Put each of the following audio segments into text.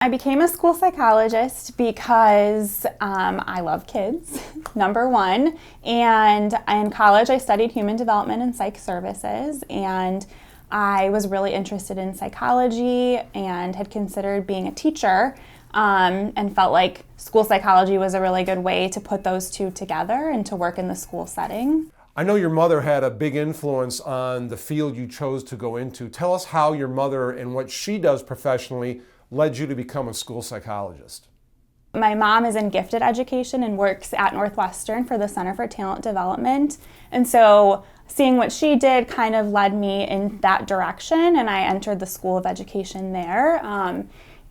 I became a school psychologist because I love kids, number one, and in college I studied human development and psych services, and I was really interested in psychology and had considered being a teacher, and felt like school psychology was a really good way to put those two together and to work in the school setting. I know your mother had a big influence on the field you chose to go into. Tell us how your mother and what she does professionally led you to become a school psychologist. My mom is in gifted education and works at Northwestern for the Center for Talent Development. And so seeing what she did kind of led me in that direction, and I entered the School of Education there.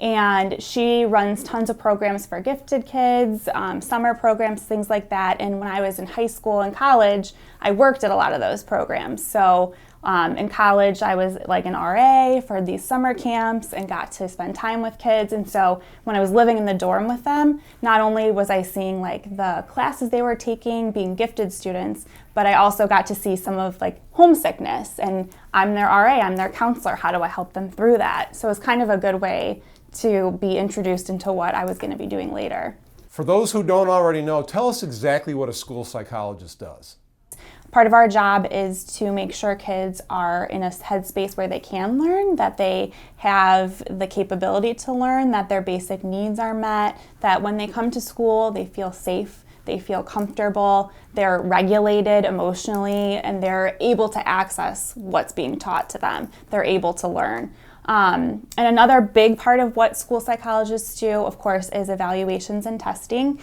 And she runs tons of programs for gifted kids, summer programs, things like that. And when I was in high school and college, I worked at a lot of those programs. So in college, I was like an RA for these summer camps and got to spend time with kids. And so when I was living in the dorm with them, not only was I seeing like the classes they were taking, being gifted students, but I also got to see some of like homesickness. And I'm their RA, I'm their counselor. How do I help them through that? So it was kind of a good way to be introduced into what I was going to be doing later. For those who don't already know, tell us exactly what a school psychologist does. Part of our job is to make sure kids are in a headspace where they can learn, that they have the capability to learn, that their basic needs are met, that when they come to school they feel safe, they feel comfortable, they're regulated emotionally, and they're able to access what's being taught to them. They're able to learn. And another big part of what school psychologists do, of course, is evaluations and testing.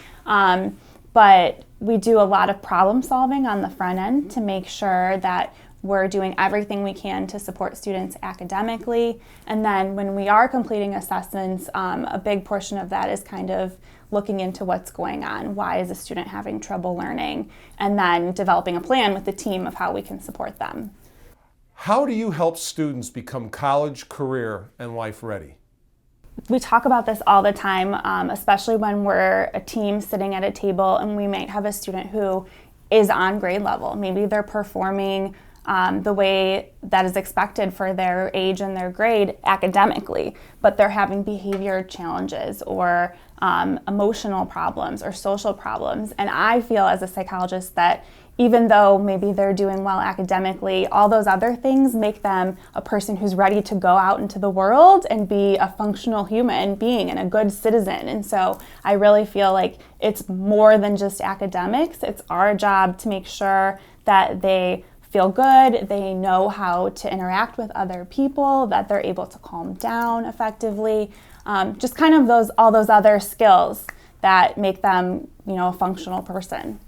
But we do a lot of problem solving on the front end to make sure that we're doing everything we can to support students academically. And then when we are completing assessments, a big portion of that is kind of looking into what's going on. Why is a student having trouble learning? And then developing a plan with the team of how we can support them. How do you help students become college, career, and life ready? We talk about this all the time, especially when we're a team sitting at a table and we might have a student who is on grade level. Maybe they're performing the way that is expected for their age and their grade academically, but they're having behavior challenges or emotional problems or social problems. And I feel as a psychologist that even though maybe they're doing well academically, all those other things make them a person who's ready to go out into the world and be a functional human being and a good citizen. And so I really feel like it's more than just academics. It's our job to make sure that they feel good, they know how to interact with other people, that they're able to calm down effectively, just kind of all those other skills that make them, a functional person.